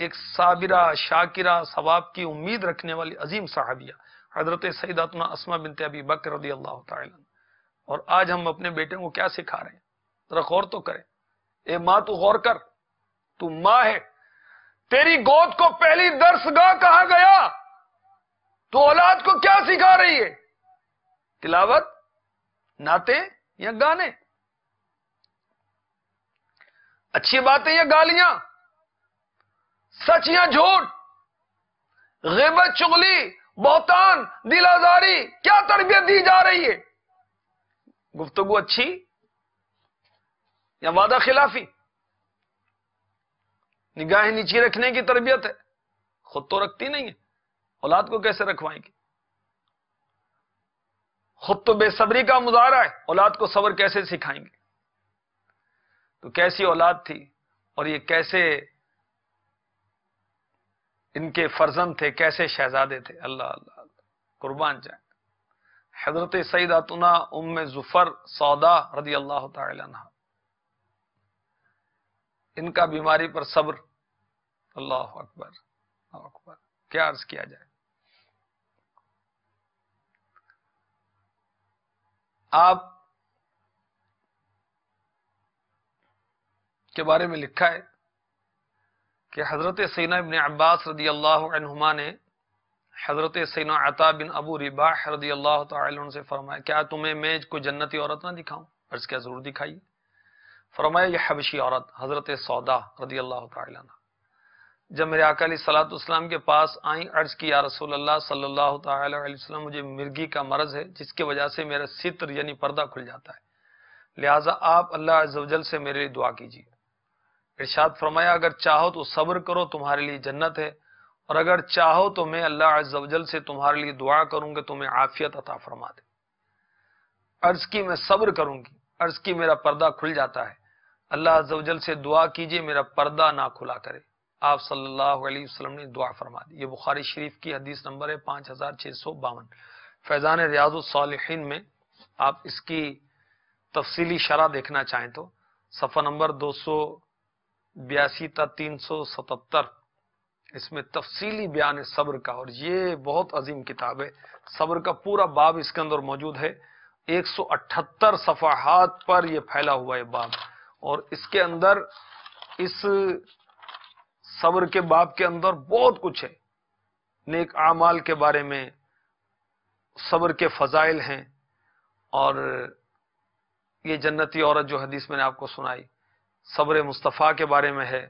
ایک صابرہ شاکرہ ثواب کی امید رکھنے والی عظیم صحابیہ حضرت سیداتنا اسما بنت ابی بکر رضی اللہ تعالی عنہ۔ اور آج ہم اپنے بیٹے کو کیا سکھا رہے ہیں؟ ذرا غور تو کریں۔ اے ماں تو غور کر، تو ماں ہے، تیری گود کو پہلی درسگاہ کہا گیا، تو اولاد کو کیا سکھا رہی ہے؟ تلاوت، نعتیں یا گانے؟ اچھی باتیں یا گالیاں؟ سچ یا جھوٹ؟ غیبت، چغلی، بہتان، دل آزاری؟ کیا تربیت دی جا رہی ہے؟ گفتگو اچھی یا وعدہ خلافی؟ نگاہیں نیچی رکھنے کی تربیت ہے، خود تو رکھتی نہیں ہے، اولاد کو کیسے رکھوائیں گے؟ خود تو بے صبری کا مظاہرہ ہے، اولاد کو صبر کیسے سکھائیں گے؟ تو کیسی اولاد تھی، اور یہ کیسے ان کے فرزند تھے، کیسے شہزادے تھے، اللہ اللہ اللہ، قربان جائیں۔ حضرت سیداتنا ام ظفر سودا رضی اللہ تعالی عنہ، ان کا بیماری پر صبر، اللہ اکبر اللہ اکبر، کیا عرض کیا جائے۔ آپ کے بارے میں لکھا ہے کہ حضرت سیدنا ابن عباس رضی اللہ عنہما نے حضرت سیدنا عطا بن ابو رباح رضی اللہ تعالی عنہ سے فرمایا کیا تمہیں میں کوئی جنتی عورت نہ دکھاؤں؟ عرض کیا ضرور دکھائیے۔ فرمایا یہ حبشی عورت حضرت سودا رضی اللہ تعالی عنہ جب میرے آقا علیہ الصلوۃ والسلام کے پاس آئیں، عرض کی یا رسول اللہ صلی اللہ تعالی علیہ وسلم، مجھے مرگی کا مرض ہے جس کی وجہ سے میرا ستر یعنی پردہ کھل جاتا ہے، لہٰذا آپ اللہ عز و جل سے میرے لیے دعا کیجیے۔ ارشاد فرمایا اگر چاہو تو صبر کرو، تمہارے لیے جنت ہے، اور اگر چاہو تو میں اللہ عز و جل سے تمہارے لیے دعا کروں کہ تمہیں عافیت عطا فرما دے۔ عرض کی میں صبر کروں گی، عرض کی میرا پردہ کھل جاتا ہے، اللہ عز و جل سے دعا کیجئے میرا پردہ نہ کھلا کرے۔ آپ صلی اللہ علیہ وسلم نے دعا فرما دی۔ یہ بخاری شریف کی حدیث نمبر ہے 5652۔ فیضان ریاض الصالحین میں آپ اس کی تفصیلی شرح دیکھنا چاہیں تو صفحہ نمبر 282 تا 377، اس میں تفصیلی بیان ہے صبر کا، اور یہ بہت عظیم کتاب ہے، صبر کا پورا باب اس کے اندر موجود ہے، 178 صفحات پر یہ پھیلا ہوا ہے باب، اور اس کے اندر اس صبر کے باب کے اندر بہت کچھ ہے، نیک اعمال کے بارے میں، صبر کے فضائل ہیں، اور یہ جنتی عورت جو حدیث میں نے آپ کو سنائی، صبر مصطفیٰ کے بارے میں ہے،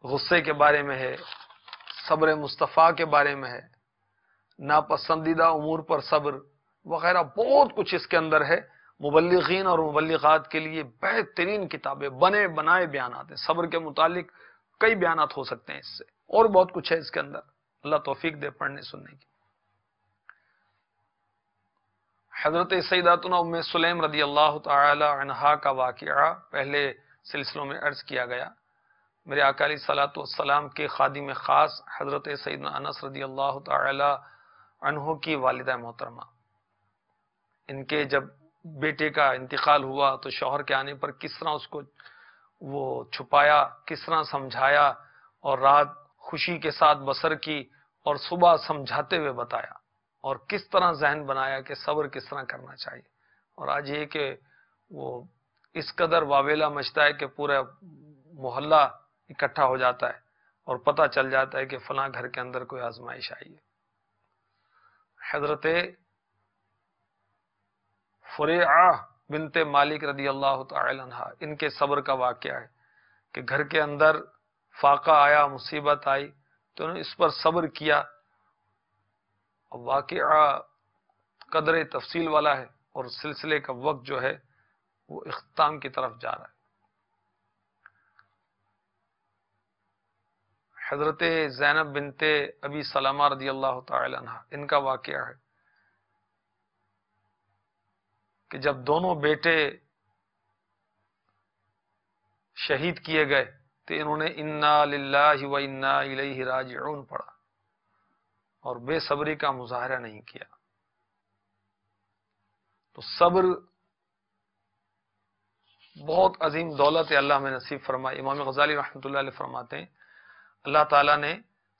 غصے کے بارے میں ہے، صبر مصطفیٰ کے بارے میں ہے، ناپسندیدہ امور پر صبر وغیرہ، بہت کچھ اس کے اندر ہے، مبلغین اور مبلغات کے لیے بہترین کتابیں، بنے بنائے بیانات ہیں. صبر کے متعلق کئی بیانات ہو سکتے ہیں اس سے، اور بہت کچھ ہے اس کے اندر. اللہ توفیق دے پڑھنے سننے کی. حضرت سیداتنا ام سلیم رضی اللہ تعالی عنہا کا واقعہ پہلے سلسلوں میں عرض کیا گیا. میرے آقا علیہ الصلوۃ والسلام کے خادم خاص حضرت سیدنا انس رضی اللہ تعالی عنہ کی والدہ محترمہ، ان کے جب بیٹے کا انتقال ہوا تو شوہر کے آنے پر کس طرح اس کو وہ چھپایا، کس طرح سمجھایا، اور رات خوشی کے ساتھ بسر کی اور صبح سمجھاتے ہوئے بتایا، اور کس طرح ذہن بنایا کہ صبر کس طرح کرنا چاہیے. اور آج یہ کہ وہ اس قدر واویلا مچتا ہے کہ پورا محلہ اکٹھا ہو جاتا ہے اور پتہ چل جاتا ہے کہ فلاں گھر کے اندر کوئی آزمائش آئی ہے. حضرت فریعہ بنت مالک رضی اللہ تعالی عنہ، ان کے صبر کا واقعہ ہے کہ گھر کے اندر فاقہ آیا، مصیبت آئی تو انہوں نے اس پر صبر کیا. واقعہ قدر تفصیل والا ہے اور سلسلے کا وقت جو ہے وہ اختتام کی طرف جا رہا ہے. حضرت زینب بنت ابی سلمہ رضی اللہ تعالی عنہ، ان کا واقعہ ہے کہ جب دونوں بیٹے شہید کیے گئے تو انہوں نے انا للہ و انا الیہ راجعون پڑھا اور بے صبری کا مظاہرہ نہیں کیا. تو صبر بہت عظیم دولت ہے، اللہ میں نصیب فرمائے. امام غزالی رحمۃ اللہ علیہ فرماتے ہیں اللہ تعالیٰ نے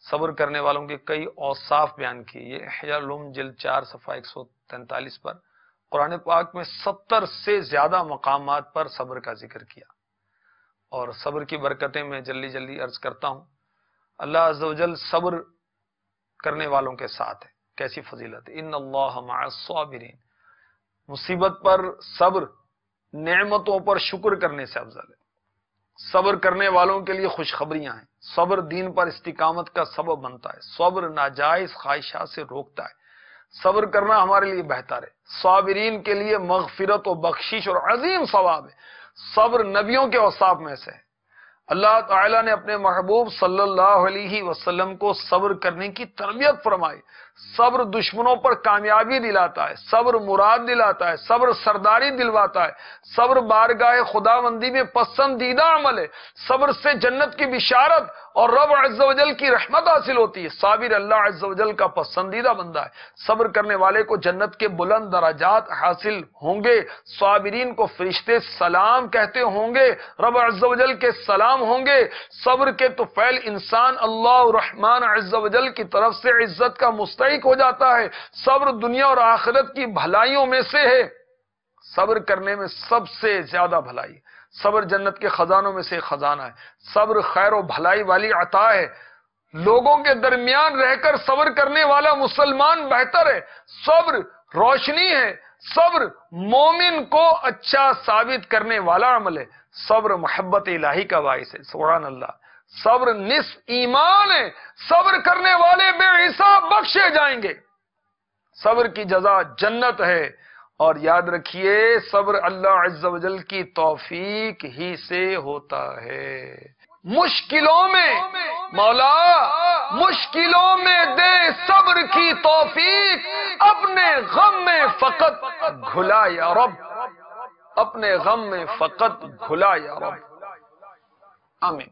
صبر کرنے والوں کے کئی اوصاف بیان کیے. یہ احیاء العلوم جلد 4 صفحہ 143 پر قرآن پاک میں 70 سے زیادہ مقامات پر صبر کا ذکر کیا. اور صبر کی برکتیں میں جلدی عرض کرتا ہوں. اللہ عز و جل صبر کرنے والوں کے ساتھ ہے. کیسی فضیلت ہے، ان اللہ مع الصابرین. مصیبت پر صبر نعمتوں پر شکر کرنے سے افضل ہے. صبر کرنے والوں کے لیے خوشخبریاں ہیں. صبر دین پر استقامت کا سبب بنتا ہے. صبر ناجائز خواہشات سے روکتا ہے. صبر کرنا ہمارے لیے بہتر ہے. صابرین کے لیے مغفرت و بخشش اور عظیم ثواب ہے. صبر نبیوں کے اوصاف میں سے ہے. اللہ تعالیٰ نے اپنے محبوب صلی اللہ علیہ وسلم کو صبر کرنے کی تربیت فرمائی. صبر دشمنوں پر کامیابی دلاتا ہے. صبر مراد دلاتا ہے. صبر سرداری دلواتا ہے. صبر بارگاہ خداوندی میں پسندیدہ عمل ہے. صبر سے جنت کی بشارت اور رب عز و جل کی رحمت حاصل ہوتی ہے. صابر اللہ عز و جل کا پسندیدہ بندہ ہے. صبر کرنے والے کو جنت کے بلند درجات حاصل ہوں گے. صابرین کو فرشتے سلام کہتے ہوں گے، رب عز و جل کے سلام ہوں گے. صبر کے طفیل انسان اللہ الرحمن عز و جل کی طرف سے عزت کا مستحق ہو جاتا ہے. صبر دنیا اور آخرت کی بھلائیوں میں سے ہے. صبر کرنے میں سب سے زیادہ بھلائی. صبر جنت کے خزانوں میں سے خزانہ ہے. صبر خیر و بھلائی والی عطا ہے. لوگوں کے درمیان رہ کر صبر کرنے والا مسلمان بہتر ہے. صبر روشنی ہے. صبر مومن کو اچھا ثابت کرنے والا عمل ہے. صبر محبت الہی کا باعث ہے. سبحان اللہ. صبر نصف ایمان ہے. صبر کرنے والے بے حساب بخشے جائیں گے. صبر کی جزا جنت ہے. اور یاد رکھیے صبر اللہ عز و جل کی توفیق ہی سے ہوتا ہے. مشکلوں میں مولا مشکلوں میں دے صبر کی توفیق، اپنے غم میں فقط گھلا یا رب. اپنے غم میں فقط گھلا یا رب. آمین.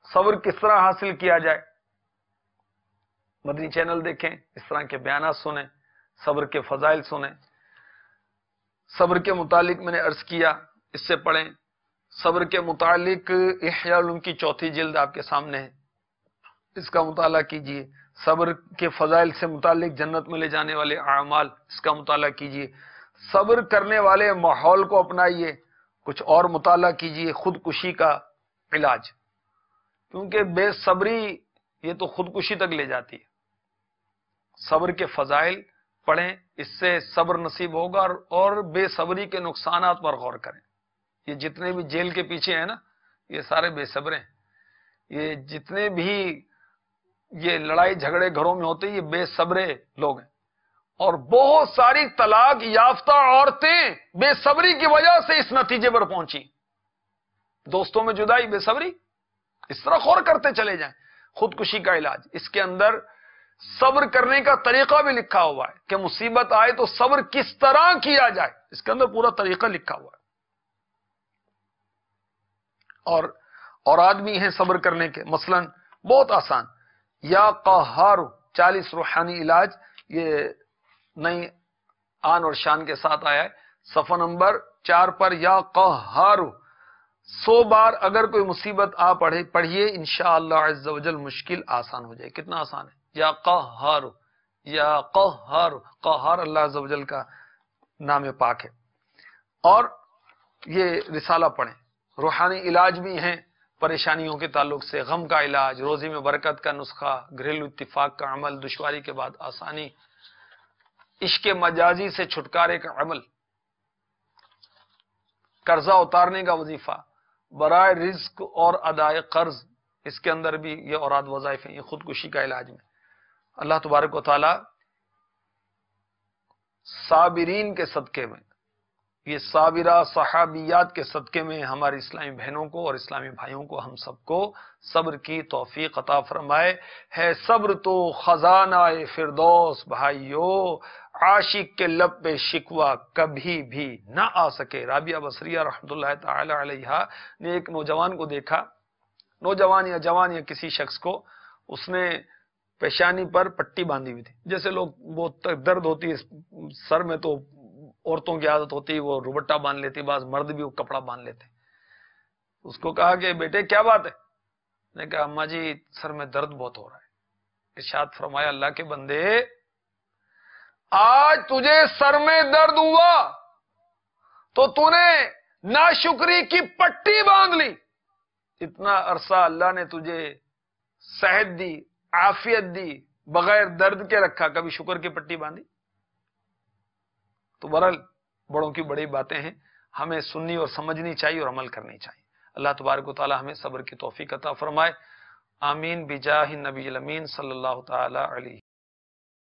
صبر کس طرح حاصل کیا جائے؟ مدنی چینل دیکھیں، اس طرح کے بیانات سنیں، صبر کے فضائل سنیں. صبر کے متعلق میں نے عرض کیا، اس سے پڑھیں. صبر کے متعلق احیاء العلوم کی 4 جلد آپ کے سامنے ہے، اس کا مطالعہ کیجئے. صبر کے فضائل سے متعلق جنت میں لے جانے والے اعمال، اس کا مطالعہ کیجئے. صبر کرنے والے ماحول کو اپنائیے. کچھ اور مطالعہ کیجئے. خودکشی کا علاج، کیونکہ بے صبری یہ تو خودکشی تک لے جاتی ہے. صبر کے فضائل پڑھیں، اس سے صبر نصیب ہوگا. اور بے صبری کے نقصانات پر غور کریں. یہ جتنے بھی جیل کے پیچھے ہیں نا، یہ سارے بے صبر ہیں. یہ جتنے بھی یہ لڑائی جھگڑے گھروں میں ہوتے ہیں، یہ بے صبرے لوگ ہیں. اور بہت ساری طلاق یافتہ عورتیں بے صبری کی وجہ سے اس نتیجے پر پہنچی. دوستوں میں جدائی، بے صبری، اس طرح غور کرتے چلے جائیں. خودکشی کا علاج، اس کے اندر صبر کرنے کا طریقہ بھی لکھا ہوا ہے کہ مصیبت آئے تو صبر کس طرح کیا جائے، اس کے اندر پورا طریقہ لکھا ہوا ہے. اور اوراد بھی ہیں صبر کرنے کے، مثلا بہت آسان، یا قہار 40 روحانی علاج، یہ نئی آن اور شان کے ساتھ آیا ہے. صفحہ نمبر 4 پر یا قہار 100 بار اگر کوئی مصیبت پڑھیے انشاءاللہ عز و جل مشکل آسان ہو جائے. کتنا آسان ہے، یا قہار، یا قہار. قہار اللہ عز و جل کا نام پاک ہے. اور یہ رسالہ پڑھیں. روحانی علاج بھی ہیں پریشانیوں کے تعلق سے، غم کا علاج، روزی میں برکت کا نسخہ، گھریلو اتفاق کا عمل، دشواری کے بعد آسانی، عشق مجازی سے چھٹکارے کا عمل، قرضہ اتارنے کا وظیفہ، برائے رزق اور ادائے قرض، اس کے اندر بھی یہ اوراد وظائف ہیں. یہ خودکشی کا علاج میں اللہ تبارک و تعالی صابرین کے صدقے میں، یہ صابرہ صحابیات کے صدقے میں ہماری اسلامی بہنوں کو اور اسلامی بھائیوں کو، ہم سب کو صبر کی توفیق عطا فرمائے. ہے صبر تو خزانہ فردوس بھائیو، عاشق کے لب پہ شکوہ کبھی بھی نہ آ سکے. رابعہ بصریہ رحمۃ اللہ تعالی علیہا نے ایک نوجوان کو دیکھا، نوجوان یا جوان یا کسی شخص کو، اس نے پیشانی پر پٹی باندھی ہوئی تھی. جیسے لوگ بہت درد ہوتی ہے سر میں تو عورتوں کی عادت ہوتی ہے وہ روبٹا باندھ لیتی، بعض مرد بھی وہ کپڑا باندھ لیتے. اس کو کہا کہ بیٹے کیا بات ہے؟ نے کہا اماں جی سر میں درد بہت ہو رہا ہے. ارشاد فرمایا اللہ کے بندے، آج تجھے سر میں درد ہوا تو تو نے ناشکری کی پٹی باندھ لی. اتنا عرصہ اللہ نے تجھے صحت دی، عافیت دی، بغیر درد کے رکھا، کبھی شکر کی پٹی باندھی؟ تو بہرحال بڑوں کی بڑی باتیں ہیں، ہمیں سننی اور سمجھنی چاہیے اور عمل کرنی چاہیے. اللہ تبارک و تعالی ہمیں صبر کی توفیق عطا فرمائے. آمین بجاہ النبی الامین صلی اللہ تعالی علیہ